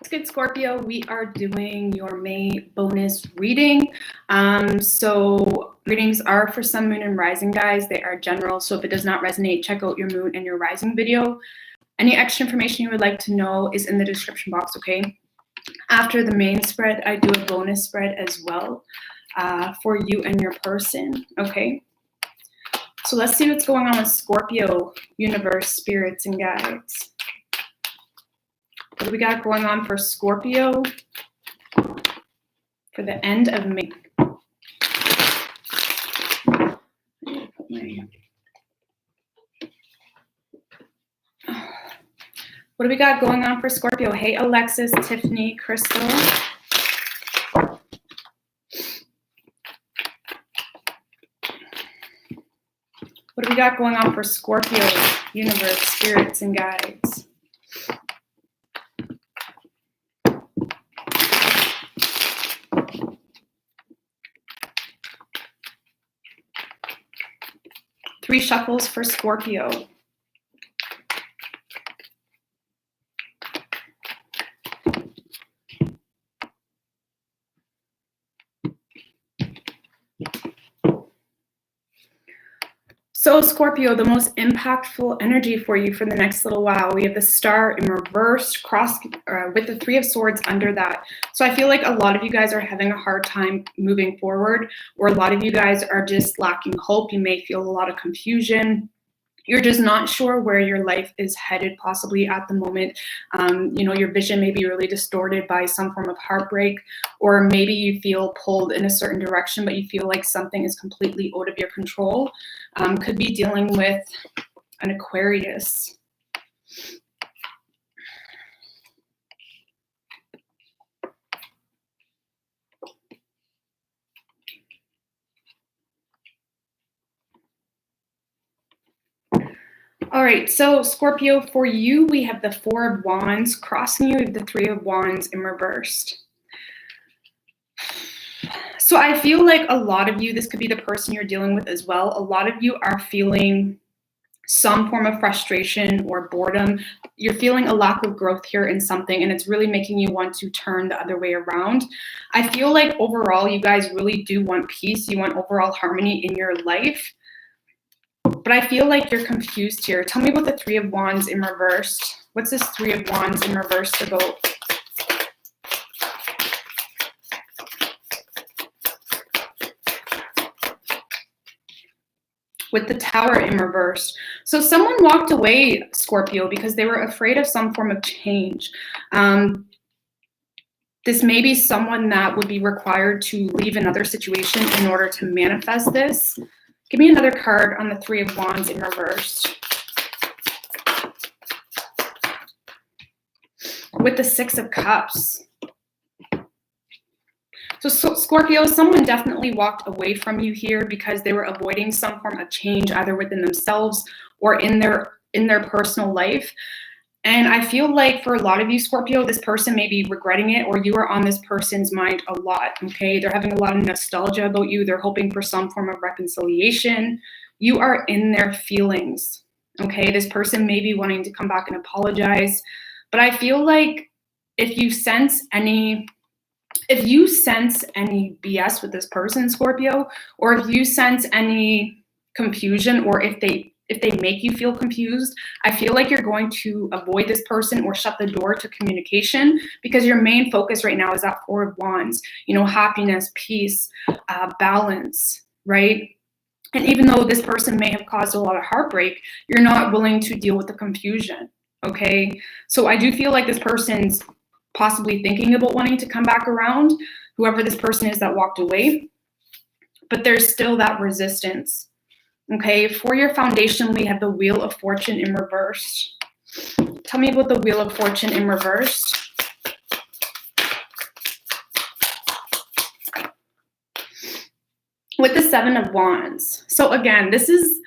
Good, Scorpio, we are doing your May bonus reading. So readings are for sun, moon, and rising, guys. They are general, so if it does not resonate, check out your moon and your rising video. Any extra information you would like to know is in the description box, okay? After the main spread, I do a bonus spread as well for you and your person, okay? So let's see what's going on with Scorpio, universe, spirits, and guides. What do we got going on for Scorpio for the end of May? What do we got going on for Scorpio? Hey, Alexis, Tiffany, Crystal. What do we got going on for Scorpio, universe, spirits, and guides? Three shuffles for Scorpio. So Scorpio, the most impactful energy for you for the next little while. We have the Star in reverse, with the Three of Swords under that. So I feel like a lot of you guys are having a hard time moving forward, or a lot of you guys are just lacking hope. You may feel a lot of confusion. You're just not sure where your life is headed possibly at the moment. Your vision may be really distorted by some form of heartbreak, or maybe you feel pulled in a certain direction, but you feel like something is completely out of your control. Could be dealing with an Aquarius. All right, so Scorpio, for you, we have the Four of Wands crossing you, we have the Three of Wands in reversed. So I feel like a lot of you, this could be the person you're dealing with as well. A lot of you are feeling some form of frustration or boredom. You're feeling a lack of growth here in something, and it's really making you want to turn the other way around. I feel like overall, you guys really do want peace. You want overall harmony in your life. But I feel like you're confused here. Tell me about the Three of Wands in reversed. What's this Three of Wands in reversed about? With the Tower in reverse. So someone walked away, Scorpio, because they were afraid of some form of change. This may be someone that would be required to leave another situation in order to manifest this. Give me another card on the Three of Wands in reverse. With the Six of Cups. So Scorpio, someone definitely walked away from you here because they were avoiding some form of change, either within themselves or in their personal life. And I feel like for a lot of you, Scorpio, this person may be regretting it, or you are on this person's mind a lot, okay? They're having a lot of nostalgia about you. They're hoping for some form of reconciliation. You are in their feelings, okay? This person may be wanting to come back and apologize. But I feel like if you sense any BS with this person, Scorpio, or if you sense any confusion, or if they make you feel confused, I feel like you're going to avoid this person or shut the door to communication, because your main focus right now is that Four of Wands, happiness, peace, balance, right? And even though this person may have caused a lot of heartbreak, you're not willing to deal with the confusion, okay? So I do feel like this person's possibly thinking about wanting to come back around, whoever this person is that walked away, but there's still that resistance. Okay, for your foundation, we have the Wheel of Fortune in reverse. Tell me about the Wheel of Fortune in reverse. With the Seven of Wands. So again, this is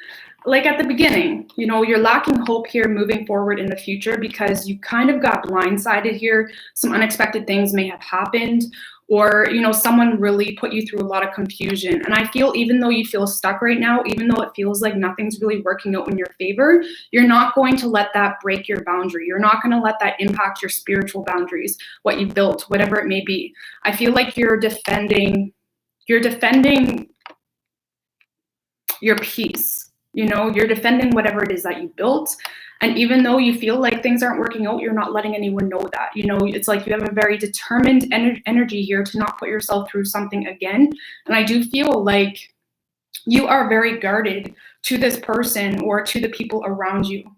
like at the beginning, you're lacking hope here moving forward in the future because you kind of got blindsided here. Some unexpected things may have happened, or, you know, someone really put you through a lot of confusion. And I feel even though you feel stuck right now, even though it feels like nothing's really working out in your favor, you're not going to let that break your boundary. You're not going to let that impact your spiritual boundaries, what you built, whatever it may be. I feel like you're defending your peace. You know, you're defending whatever it is that you built. And even though you feel like things aren't working out, you're not letting anyone know that. You know, it's like you have a very determined energy here to not put yourself through something again. And I do feel like you are very guarded to this person or to the people around you.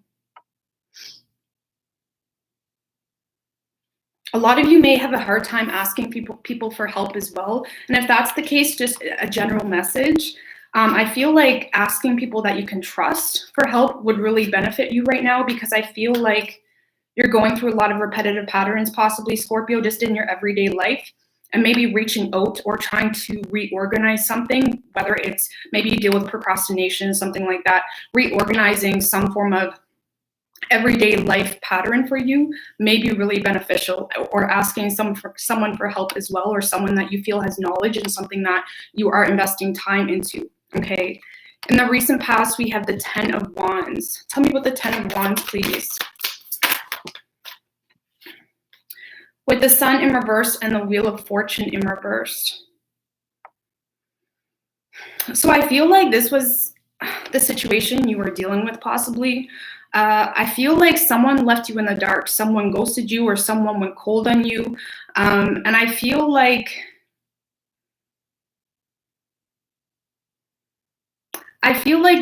A lot of you may have a hard time asking people for help as well. And if that's the case, just a general message. I feel like asking people that you can trust for help would really benefit you right now, because I feel like you're going through a lot of repetitive patterns, possibly, Scorpio, just in your everyday life, and maybe reaching out or trying to reorganize something, whether it's maybe you deal with procrastination, something like that, reorganizing some form of everyday life pattern for you may be really beneficial, or asking someone for help as well, or someone that you feel has knowledge and something that you are investing time into. Okay. In the recent past, we have the 10 of Wands. Tell me about the 10 of Wands, please. With the Sun in reverse and the Wheel of Fortune in reverse. So I feel like this was the situation you were dealing with, possibly. I feel like someone left you in the dark. Someone ghosted you, or someone went cold on you. And I feel like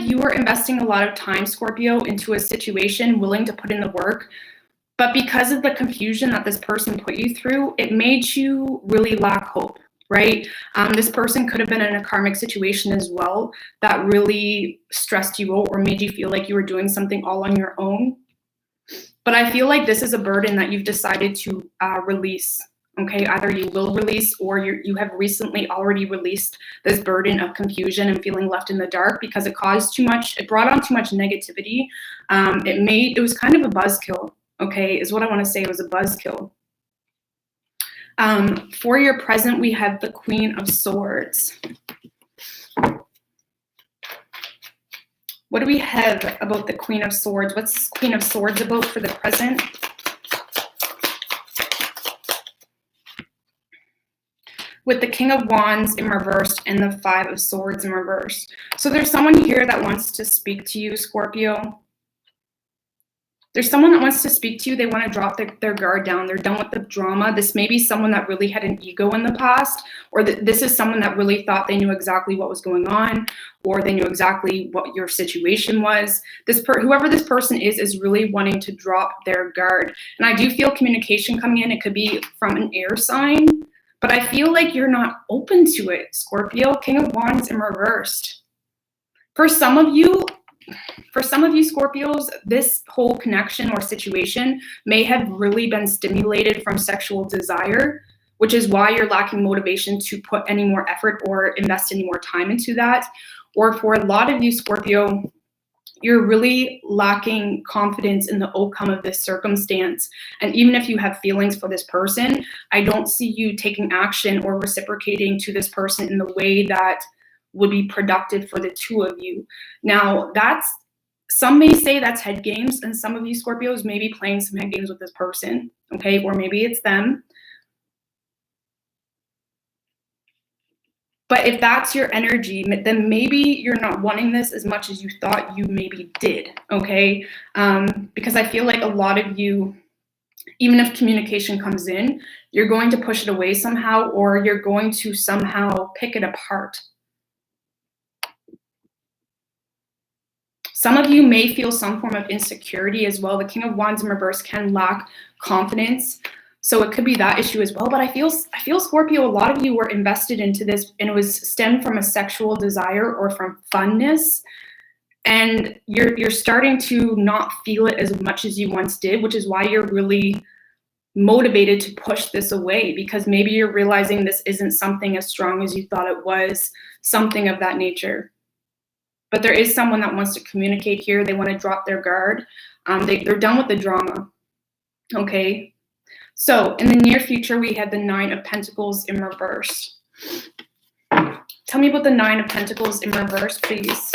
you were investing a lot of time, Scorpio, into a situation, willing to put in the work. But because of the confusion that this person put you through, it made you really lack hope, right? This person could have been in a karmic situation as well that really stressed you out or made you feel like you were doing something all on your own. But I feel like this is a burden that you've decided to release. Okay, either you will release, or you have recently already released this burden of confusion and feeling left in the dark, because it caused too much, it brought on too much negativity. It was kind of a buzzkill, okay, is what I want to say. It was a buzzkill. For your present, we have the Queen of Swords. What do we have about the Queen of Swords? What's Queen of Swords about for the present? With the King of Wands in reverse and the Five of Swords in reverse. So there's someone here that wants to speak to you, Scorpio. There's someone that wants to speak to you. They want to drop their guard down. They're done with the drama. This may be someone that really had an ego in the past, or this is someone that really thought they knew exactly what was going on, or they knew exactly what your situation was. Whoever this person is really wanting to drop their guard. And I do feel communication coming in. It could be from an air sign, but I feel like you're not open to it, Scorpio. King of Wands in reversed. For some of you, Scorpios, this whole connection or situation may have really been stimulated from sexual desire, which is why you're lacking motivation to put any more effort or invest any more time into that. Or for a lot of you, Scorpio, you're really lacking confidence in the outcome of this circumstance. And even if you have feelings for this person, I don't see you taking action or reciprocating to this person in the way that would be productive for the two of you. Now, some may say that's head games, and some of you Scorpios may be playing some head games with this person, okay? Or maybe it's them. But if that's your energy, then maybe you're not wanting this as much as you thought you maybe did, okay? Because I feel like a lot of you, even if communication comes in, you're going to push it away somehow, or you're going to somehow pick it apart. Some of you may feel some form of insecurity as well. The King of Wands in reverse can lack confidence. So it could be that issue as well. But I feel Scorpio, a lot of you were invested into this, and it was stemmed from a sexual desire or from funness. And you're starting to not feel it as much as you once did, which is why you're really motivated to push this away, because maybe you're realizing this isn't something as strong as you thought it was, something of that nature. But there is someone that wants to communicate here. They want to drop their guard. They're done with the drama, okay? So in the near future, we had the Nine of Pentacles in reverse. Tell me about the Nine of Pentacles in reverse, please.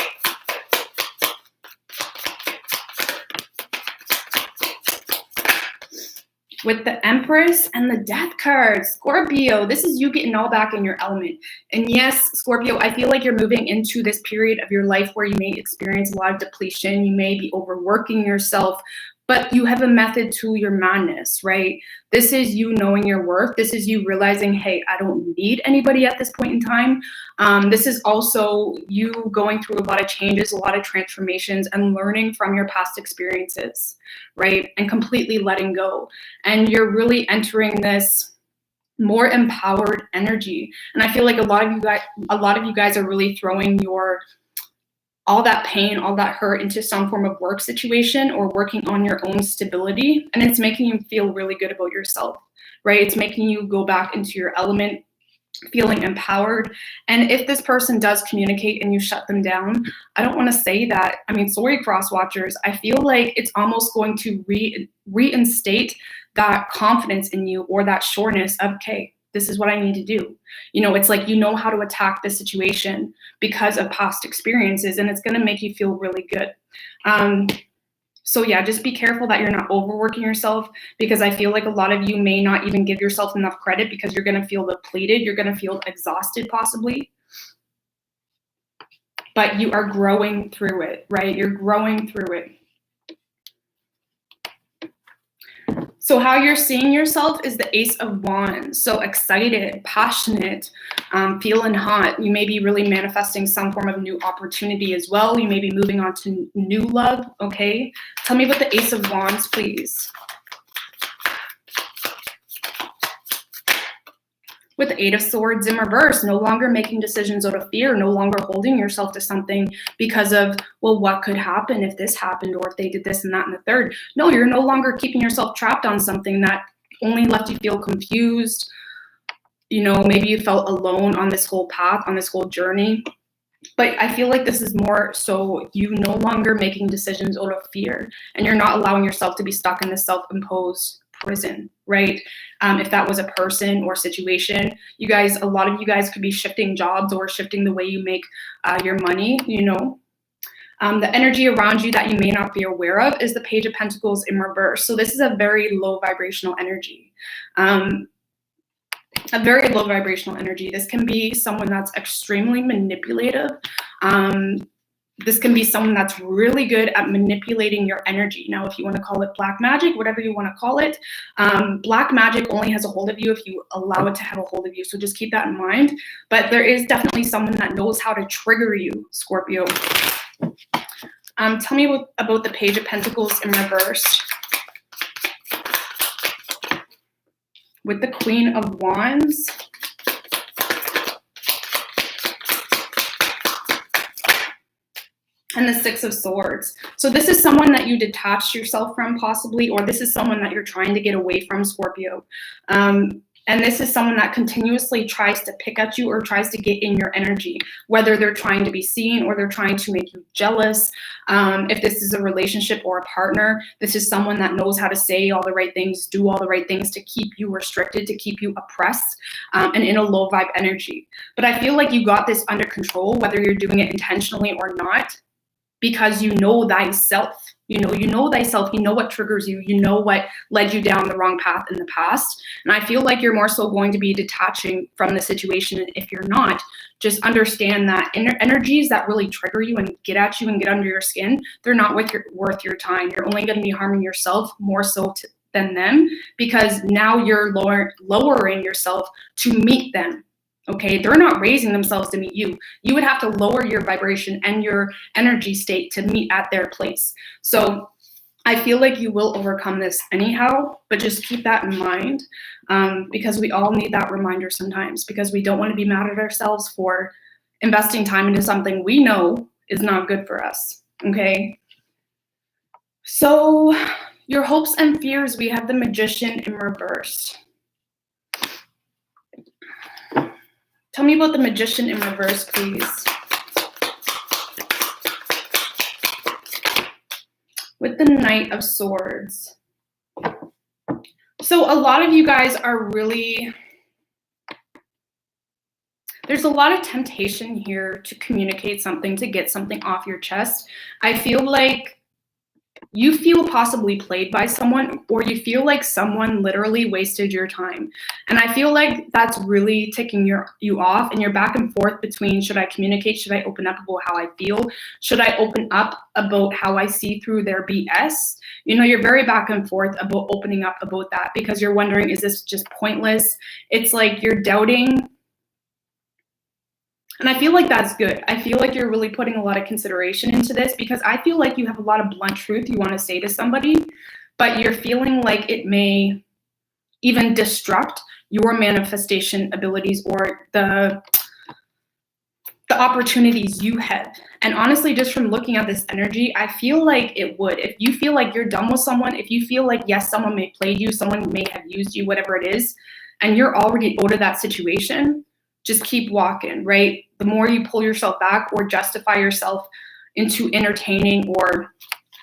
With the Empress and the Death card, Scorpio, this is you getting all back in your element. And yes, Scorpio, I feel like you're moving into this period of your life where you may experience a lot of depletion. You may be overworking yourself, but you have a method to your madness, right? This is you knowing your worth. This is you realizing, hey, I don't need anybody at this point in time. This is also you going through a lot of changes, a lot of transformations, and learning from your past experiences, right? And completely letting go. And you're really entering this more empowered energy. And I feel like a lot of you guys are really throwing all that pain, all that hurt into some form of work situation or working on your own stability. And it's making you feel really good about yourself, right? It's making you go back into your element, feeling empowered. And if this person does communicate and you shut them down, I don't want to say that. I mean, sorry, cross watchers. I feel like it's almost going to reinstate that confidence in you or that sureness of, okay, this is what I need to do. You know, it's like you know how to attack the situation because of past experiences, and it's going to make you feel really good. So yeah, just be careful that you're not overworking yourself, because I feel like a lot of you may not even give yourself enough credit because you're going to feel depleted. You're going to feel exhausted possibly. But you are growing through it, right? You're growing through it. So how you're seeing yourself is the Ace of Wands. So excited, passionate, feeling hot. You may be really manifesting some form of new opportunity as well. You may be moving on to new love, okay? Tell me about the Ace of Wands, please. With the Eight of Swords in reverse, no longer making decisions out of fear, no longer holding yourself to something because of, well, what could happen if this happened or if they did this and that and the third. No, you're no longer keeping yourself trapped on something that only left you feel confused. You know, maybe you felt alone on this whole path, on this whole journey. But I feel like this is more so you no longer making decisions out of fear, and you're not allowing yourself to be stuck in this self-imposed prison, right? If that was a person or situation, you guys, a lot of you guys could be shifting jobs or shifting the way you make your money, you know. The energy around you that you may not be aware of is the Page of Pentacles in reverse. So this is a very low vibrational energy. A very low vibrational energy. This can be someone that's extremely manipulative. This can be someone that's really good at manipulating your energy. Now, if you want to call it black magic, whatever you want to call it, black magic only has a hold of you if you allow it to have a hold of you. So just keep that in mind. But there is definitely someone that knows how to trigger you, Scorpio. Tell me about the Page of Pentacles in reverse. With the Queen of Wands. And the Six of Swords. So this is someone that you detached yourself from possibly, or this is someone that you're trying to get away from, Scorpio. And this is someone that continuously tries to pick at you or tries to get in your energy, whether they're trying to be seen or they're trying to make you jealous. If this is a relationship or a partner, this is someone that knows how to say all the right things, do all the right things to keep you restricted, to keep you oppressed, and in a low vibe energy. But I feel like you got this under control, whether you're doing it intentionally or not, because you know thyself. You know thyself, you know what triggers you, you know what led you down the wrong path in the past. And I feel like you're more so going to be detaching from the situation. And if you're not, just understand that energies that really trigger you and get at you and get under your skin, they're not worth your time. You're only going to be harming yourself more so than them, because now you're lowering yourself to meet them. Okay, they're not raising themselves to meet you. You would have to lower your vibration and your energy state to meet at their place. So I feel like you will overcome this anyhow, but just keep that in mind, because we all need that reminder sometimes, because we don't want to be mad at ourselves for investing time into something we know is not good for us. Okay, so your hopes and fears, we have the Magician in reverse. Tell me about the Magician in reverse, please. With the Knight of Swords. So a lot of you guys are really, there's a lot of temptation here to communicate something, to get something off your chest. I feel like you feel possibly played by someone, or you feel like someone literally wasted your time. And I feel like that's really ticking you off, and you're back and forth between, should I communicate? Should I open up about how I feel? Should I open up about how I see through their BS? You know, you're very back and forth about opening up about that, because you're wondering, is this just pointless? It's like you're doubting. And I feel like that's good. I feel like you're really putting a lot of consideration into this, because I feel like you have a lot of blunt truth you want to say to somebody, but you're feeling like it may even disrupt your manifestation abilities or the opportunities you have. And honestly, just from looking at this energy, I feel like it would. If you feel like you're done with someone, if you feel like, yes, someone may play you, someone may have used you, whatever it is, and you're already out of that situation, just keep walking, right? The more you pull yourself back or justify yourself into entertaining or,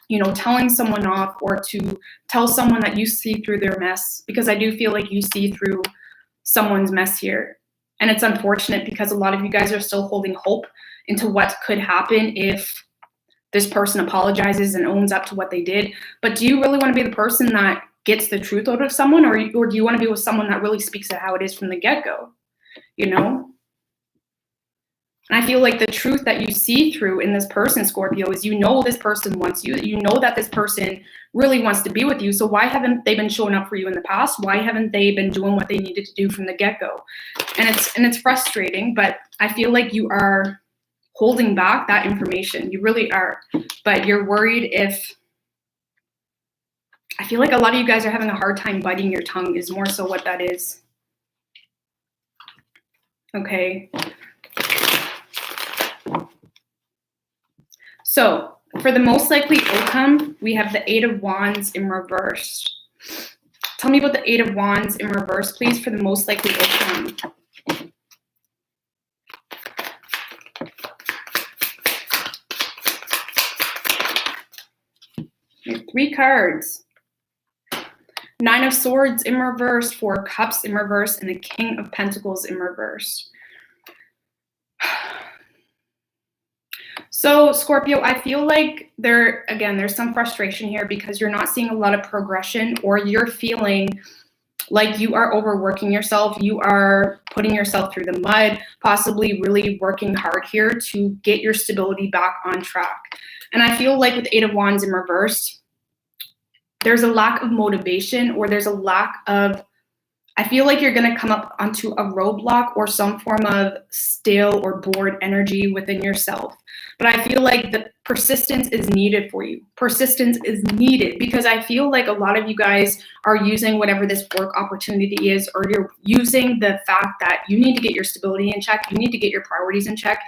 you know, telling someone off, or to tell someone that you see through their mess, because I do feel like you see through someone's mess here. And it's unfortunate, because a lot of you guys are still holding hope into what could happen if this person apologizes and owns up to what they did. But do you really want to be the person that gets the truth out of someone, or do you want to be with someone that really speaks to how it is from the get-go? You know? And I feel like the truth that you see through in this person, Scorpio, is, you know, this person wants you. You know that this person really wants to be with you. So why haven't they been showing up for you in the past? Why haven't they been doing what they needed to do from the get-go? And it's frustrating, but I feel like you are holding back that information. You really are. But you're worried if, I feel like a lot of you guys are having a hard time biting your tongue, is more so what that is. Okay. So for the most likely outcome, we have the Eight of Wands in reverse. Tell me about the Eight of Wands in reverse, please, for the most likely outcome. Three cards. Nine of Swords in reverse, Four of Cups in reverse, and the King of Pentacles in reverse. So Scorpio, I feel like there's some frustration here, because you're not seeing a lot of progression, or you're feeling like you are overworking yourself. You are putting yourself through the mud, possibly really working hard here to get your stability back on track. And I feel like with Eight of Wands in reverse, there's a lack of motivation, or there's a lack of, I feel like you're going to come up onto a roadblock or some form of stale or bored energy within yourself. But I feel like the persistence is needed for you. Persistence is needed, because I feel like a lot of you guys are using whatever this work opportunity is, or you're using the fact that you need to get your stability in check. You need to get your priorities in check.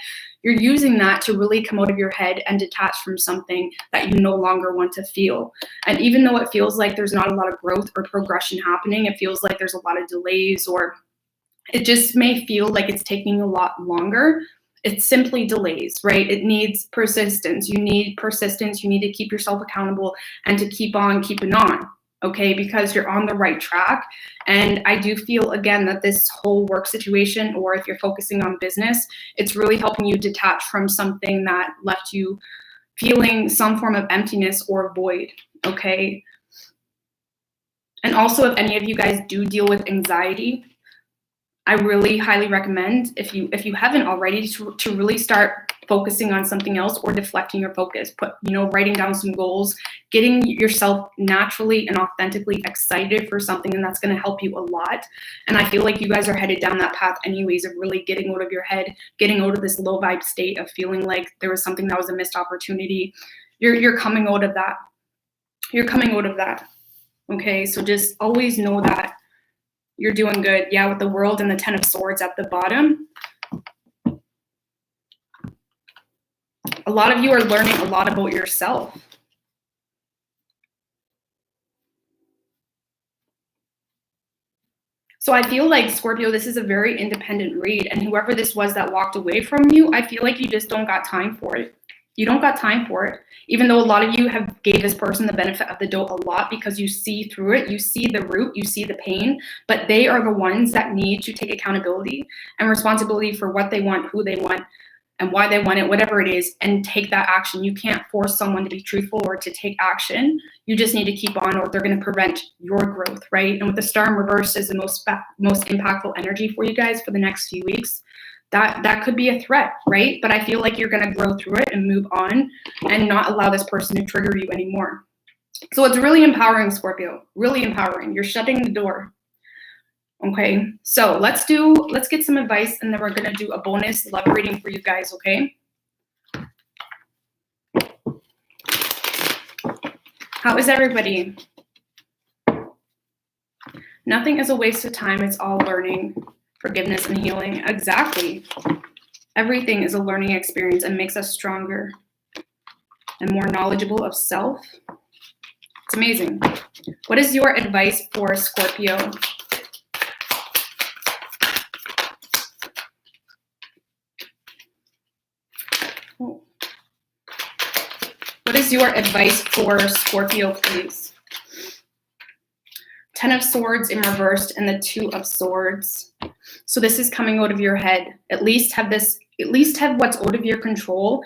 You're using that to really come out of your head and detach from something that you no longer want to feel. And even though it feels like there's not a lot of growth or progression happening, it feels like there's a lot of delays, or it just may feel like it's taking a lot longer. It's simply delays, right? It needs persistence. You need persistence. You need to keep yourself accountable and to keep on keeping on, okay? Because you're on the right track. And I do feel, again, that this whole work situation, or if you're focusing on business, it's really helping you detach from something that left you feeling some form of emptiness or void, okay? And also, if any of you guys do deal with anxiety, I really highly recommend, if you haven't already, to really start focusing on something else, or deflecting your focus. Writing down some goals, getting yourself naturally and authentically excited for something, and that's going to help you a lot. And I feel like you guys are headed down that path anyways, of really getting out of your head, getting out of this low vibe state of feeling like there was something that was a missed opportunity. You're coming out of that. You're coming out of that. Okay, so just always know that you're doing good. Yeah, with the World and the Ten of Swords at the bottom. A lot of you are learning a lot about yourself. So I feel like, Scorpio, this is a very independent read, and whoever this was that walked away from you, I feel like you just don't got time for it. You don't got time for it. Even though a lot of you have gave this person the benefit of the doubt a lot because you see through it, you see the root, you see the pain, but they are the ones that need to take accountability and responsibility for what they want, who they want, and why they want it, whatever it is, and take that action. You can't force someone to be truthful or to take action. You just need to keep on, or they're going to prevent your growth, right? And with the star in reverse is the most impactful energy for you guys for the next few weeks. That could be a threat, right? But I feel like you're going to grow through it and move on and not allow this person to trigger you anymore. So it's really empowering, Scorpio, really empowering. You're shutting the door. Okay, so let's get some advice, and then we're gonna do a bonus love reading for you guys, okay? How is everybody? Nothing is a waste of time. It's all learning, forgiveness, and healing. Exactly. Everything is a learning experience and makes us stronger and more knowledgeable of self. It's amazing. What is your advice for Scorpio? What is your advice for Scorpio, please? 10 of Swords in reversed and the 2 of Swords. So this is coming out of your head. At least have what's out of your control.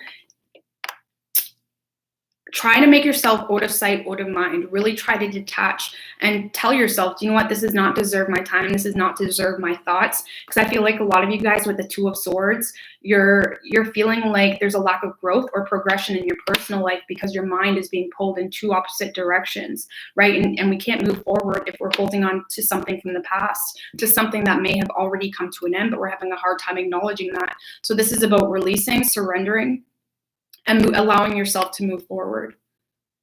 Try to make yourself out of sight, out of mind. Really try to detach and tell yourself, you know what, this does not deserve my time. This does not deserve my thoughts. Because I feel like a lot of you guys with the 2 of Swords, you're feeling like there's a lack of growth or progression in your personal life because your mind is being pulled in 2 opposite directions, right? And we can't move forward if we're holding on to something from the past, to something that may have already come to an end, but we're having a hard time acknowledging that. So this is about releasing, surrendering, and allowing yourself to move forward.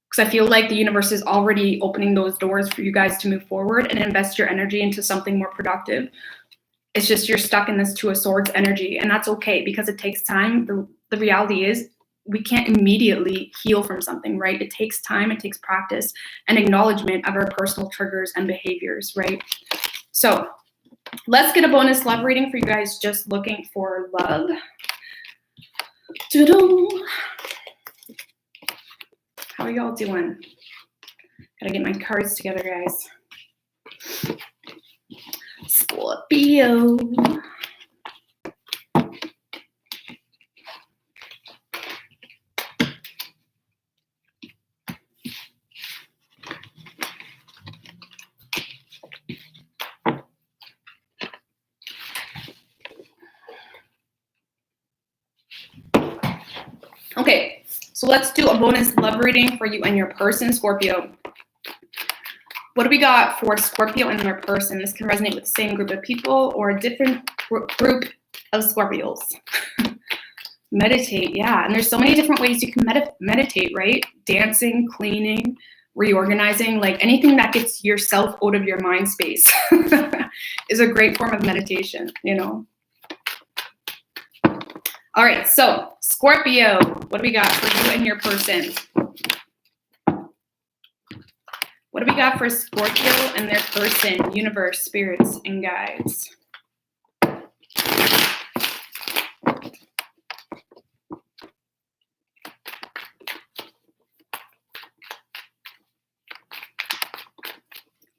Because I feel like the universe is already opening those doors for you guys to move forward and invest your energy into something more productive. It's just you're stuck in this 2 of Swords energy, and that's okay because it takes time. The reality is we can't immediately heal from something, right? It takes time, it takes practice and acknowledgement of our personal triggers and behaviors, right? So let's get a bonus love reading for you guys just looking for love. How are y'all doing? Gotta get my cards together, guys. Scorpio. Okay, so let's do a bonus love reading for you and your person, Scorpio. What do we got for Scorpio and their person? This can resonate with the same group of people or a different group of Scorpios. Meditate, yeah. And there's so many different ways you can meditate, right? Dancing, cleaning, reorganizing, like anything that gets yourself out of your mind space is a great form of meditation, you know? All right, so Scorpio, what do we got for you and your person? What do we got for Scorpio and their person, universe, spirits, and guides?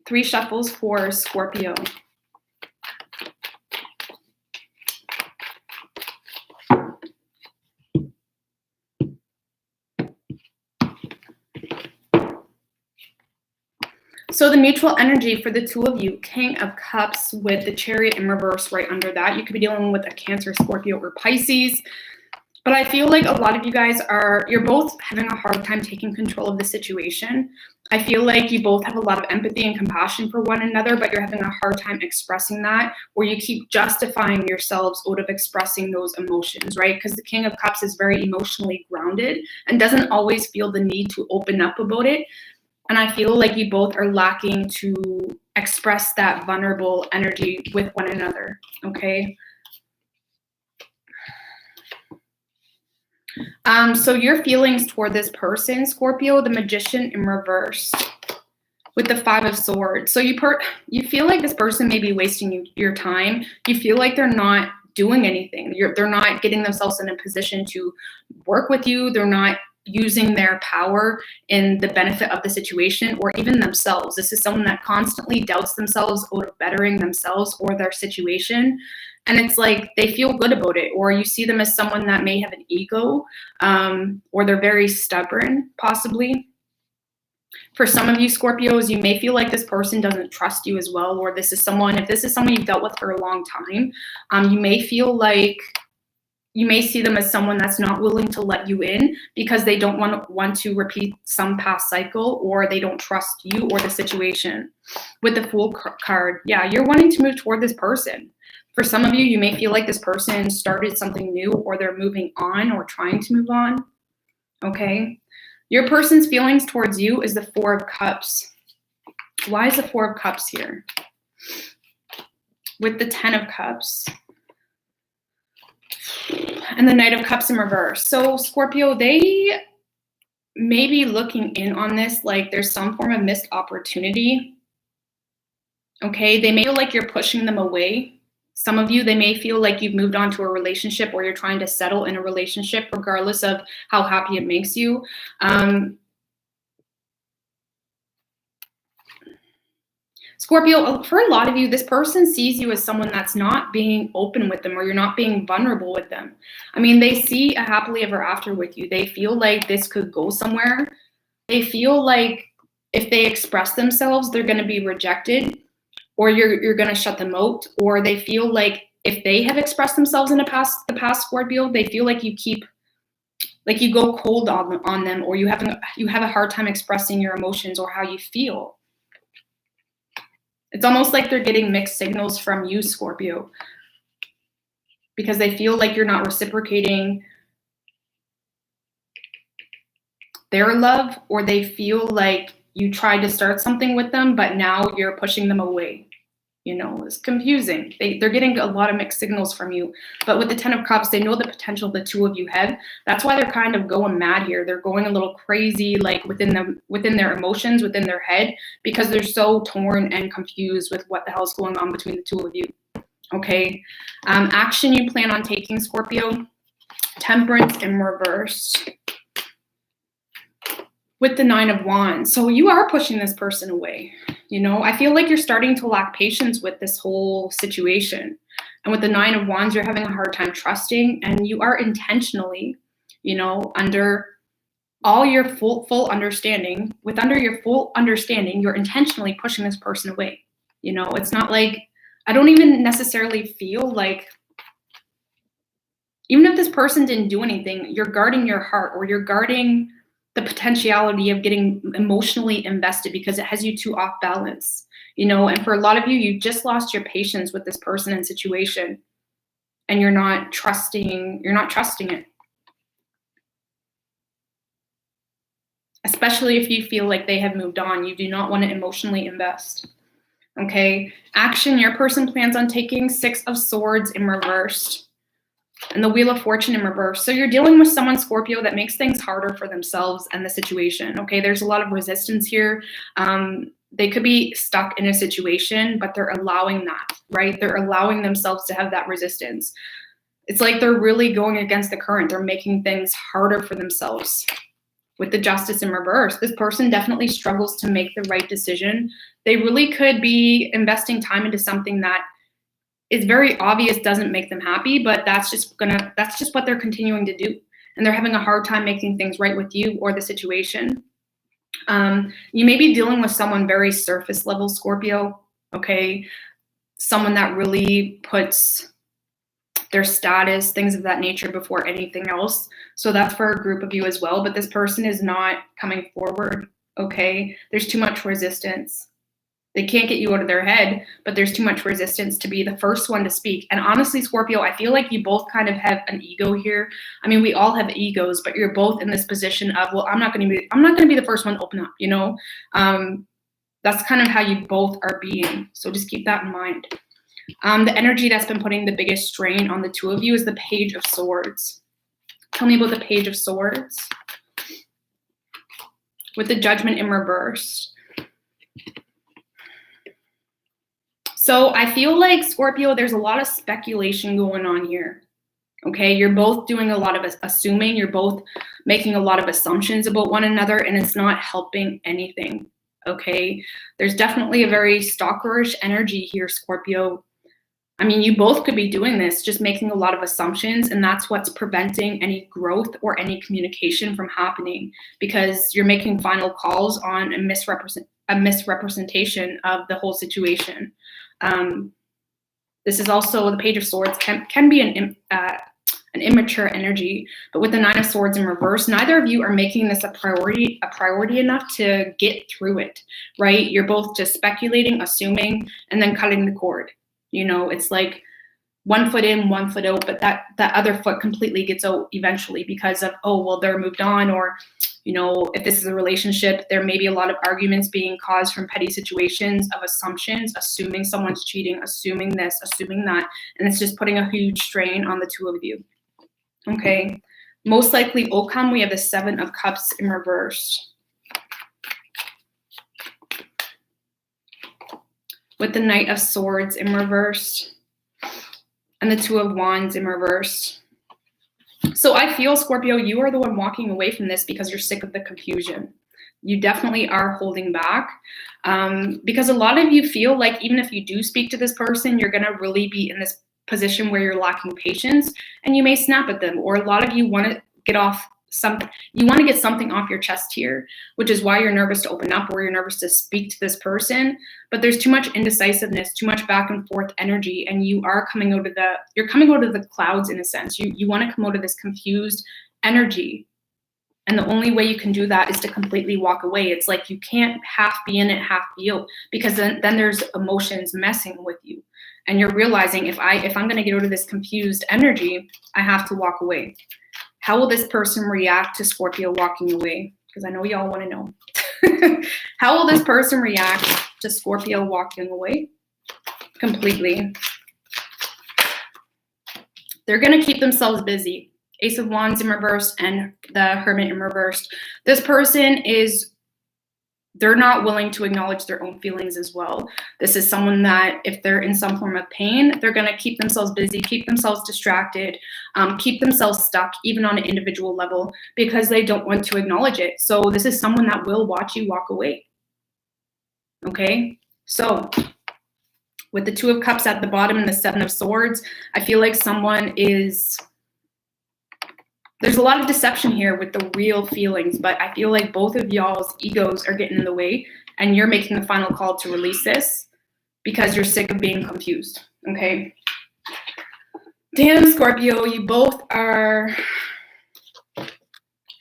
Three shuffles for Scorpio. So the mutual energy for the 2 of you, King of Cups with the Chariot in reverse right under that. You could be dealing with a Cancer, Scorpio, or Pisces. But I feel like a lot of you guys you're both having a hard time taking control of the situation. I feel like you both have a lot of empathy and compassion for one another, but you're having a hard time expressing that, or you keep justifying yourselves out of expressing those emotions, right? Because the King of Cups is very emotionally grounded and doesn't always feel the need to open up about it. And I feel like you both are lacking to express that vulnerable energy with one another, okay? So your feelings toward this person, Scorpio, the Magician in reverse with the 5 of Swords. So you feel like this person may be wasting your time. You feel like they're not doing anything. They're not getting themselves in a position to work with you. They're not using their power in the benefit of the situation or even themselves. This is someone that constantly doubts themselves out of bettering themselves or their situation. And it's like they feel good about it, or you see them as someone that may have an ego, or they're very stubborn, possibly. For some of you Scorpios, you may feel like this person doesn't trust you as well, or if this is someone you've dealt with for a long time, you may feel like you may see them as someone that's not willing to let you in because they don't want to repeat some past cycle, or they don't trust you or the situation. With the Fool card, yeah, you're wanting to move toward this person. For some of you, you may feel like this person started something new, or they're moving on or trying to move on, okay? Your person's feelings towards you is the Four of Cups. Why is the Four of Cups here? With the Ten of Cups and the Knight of Cups in reverse. So Scorpio, they may be looking in on this like there's some form of missed opportunity. Okay, they may feel like you're pushing them away. Some of you, they may feel like you've moved on to a relationship, or you're trying to settle in a relationship regardless of how happy it makes you. Scorpio, for a lot of you, this person sees you as someone that's not being open with them, or you're not being vulnerable with them. I mean, they see a happily ever after with you. They feel like this could go somewhere. They feel like if they express themselves, they're going to be rejected, or you're going to shut them out, or they feel like if they have expressed themselves in the past Scorpio, they feel like you go cold on them, or you have a hard time expressing your emotions or how you feel. It's almost like they're getting mixed signals from you, Scorpio, because they feel like you're not reciprocating their love, or they feel like you tried to start something with them, but now you're pushing them away. You know, it's confusing. They're getting a lot of mixed signals from you. But with the Ten of Cups, they know the potential the two of you have. That's why they're kind of going mad here. They're going a little crazy, like within their emotions, within their head, because they're so torn and confused with what the hell is going on between the two of you. Okay. Action you plan on taking, Scorpio. Temperance in reverse. With the Nine of Wands. So you are pushing this person away. You know, I feel like you're starting to lack patience with this whole situation. And with the Nine of Wands, you're having a hard time trusting, and you are intentionally, you know, under all your full understanding, you're intentionally pushing this person away. You know, it's not like, I don't even necessarily feel like, even if this person didn't do anything, you're guarding your heart, or you're guarding the potentiality of getting emotionally invested because it has you too off balance, you know. And for a lot of you, you just lost your patience with this person and situation, and you're not trusting it. Especially if you feel like they have moved on, you do not want to emotionally invest. Okay, action your person plans on taking. Six of Swords in reverse. And the Wheel of Fortune in reverse. So you're dealing with someone, Scorpio, that makes things harder for themselves and the situation. Okay, there's a lot of resistance here. They could be stuck in a situation, but they're allowing that, right? They're allowing themselves to have that resistance. It's like they're really going against the current. They're making things harder for themselves. With the Justice in reverse, this person definitely struggles to make the right decision. They really could be investing time into something that is very obvious doesn't make them happy, but that's just what they're continuing to do. And they're having a hard time making things right with you or the situation. You may be dealing with someone very surface level, Scorpio, okay? Someone that really puts their status, things of that nature before anything else. So that's for a group of you as well, but this person is not coming forward, okay? There's too much resistance. They can't get you out of their head, but there's too much resistance to be the first one to speak. And honestly, Scorpio, I feel like you both kind of have an ego here. I mean, we all have egos, but you're both in this position of, well, I'm not going to be the first one to open up, you know? That's kind of how you both are being. So just keep that in mind. The energy that's been putting the biggest strain on the two of you is the Page of Swords. Tell me about the Page of Swords. With the Judgment in reverse. So I feel like, Scorpio, there's a lot of speculation going on here. Okay, you're both doing a lot of assuming, you're both making a lot of assumptions about one another, and it's not helping anything. Okay, there's definitely a very stalkerish energy here, Scorpio. I mean, you both could be doing this, just making a lot of assumptions, and that's what's preventing any growth or any communication from happening, because you're making final calls on a misrepresentation of the whole situation. This is also the Page of Swords can be an immature energy, but with the Nine of Swords in reverse, neither of you are making this a priority enough to get through it, right? You're both just speculating, assuming, and then cutting the cord. You know, it's like 1 foot in, 1 foot out, but that other foot completely gets out eventually because of, oh, well, they're moved on, or, you know, if this is a relationship, there may be a lot of arguments being caused from petty situations of assumptions, assuming someone's cheating, assuming this, assuming that, and it's just putting a huge strain on the two of you. Okay, most likely outcome, we have the Seven of Cups in reverse. With the Knight of Swords in reverse and the Two of Wands in reverse. So I feel, Scorpio, you are the one walking away from this because you're sick of the confusion. You definitely are holding back because a lot of you feel like even if you do speak to this person, you're going to really be in this position where you're lacking patience and you may snap at them, or a lot of you want to get off something, you want to get something off your chest here, which is why you're nervous to open up or you're nervous to speak to this person. But there's too much indecisiveness, too much back and forth energy, and you are coming out of the clouds in a sense. You want to come out of this confused energy. And the only way you can do that is to completely walk away. It's like you can't half be in it, half be out, because then there's emotions messing with you. And you're realizing if I'm going to get out of this confused energy, I have to walk away. How will this person react to Scorpio walking away? Because I know y'all want to know. How will this person react to Scorpio walking away? Completely. They're going to keep themselves busy. Ace of Wands in reverse and the Hermit in reverse. This person they're not willing to acknowledge their own feelings as well. This is someone that if they're in some form of pain, they're going to keep themselves busy, keep themselves distracted, keep themselves stuck even on an individual level because they don't want to acknowledge it. So this is someone that will watch you walk away. Okay, so with the Two of Cups at the bottom and the Seven of Swords, I feel like there's a lot of deception here with the real feelings, but I feel like both of y'all's egos are getting in the way and you're making the final call to release this because you're sick of being confused, okay? Damn, Scorpio, you both are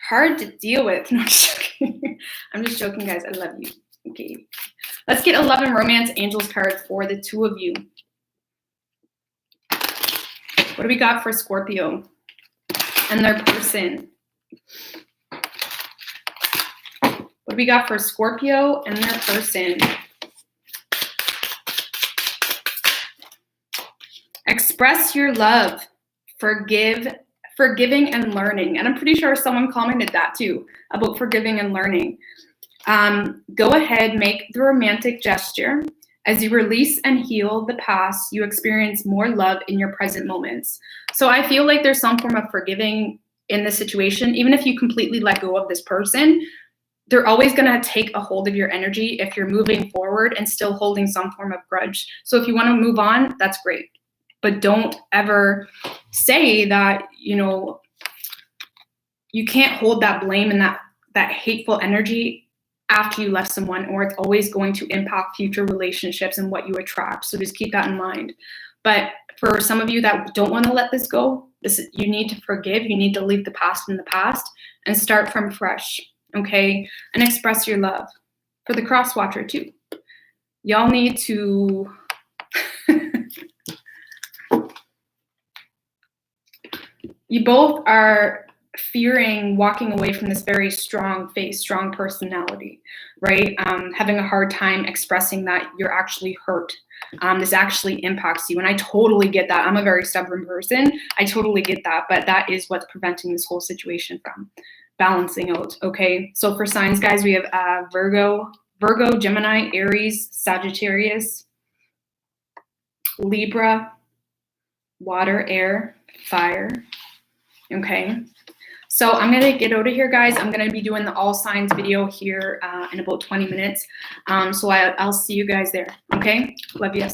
hard to deal with. No, I'm just joking. I'm just joking, guys. I love you. Okay. Let's get a love and romance angels card for the two of you. What do we got for Scorpio and their person? What do we got for Scorpio and their person? Express your love, forgiving and learning. And I'm pretty sure someone commented that too, about forgiving and learning. Go ahead, make the romantic gesture. As you release and heal the past, you experience more love in your present moments. So I feel like there's some form of forgiving in this situation. Even if you completely let go of this person, they're always going to take a hold of your energy if you're moving forward and still holding some form of grudge. So if you want to move on, that's great. But don't ever say that, you can't hold that blame and that hateful energy after you left someone, or it's always going to impact future relationships and what you attract. So just keep that in mind. But for some of you that don't want to let this go, you need to forgive. You need to leave the past in the past and start from fresh, okay? And express your love. For the cross watcher too. Y'all need to you both are fearing walking away from this very strong face, strong personality, right? Having a hard time expressing that you're actually hurt. This actually impacts you. And I totally get that. I'm a very stubborn person. I totally get that. But that is what's preventing this whole situation from balancing out, okay? So for signs, guys, we have Virgo, Gemini, Aries, Sagittarius. Libra, water, air, fire. Okay. So I'm going to get out of here, guys. I'm going to be doing the all signs video here in about 20 minutes. So I'll see you guys there. Okay. Love you.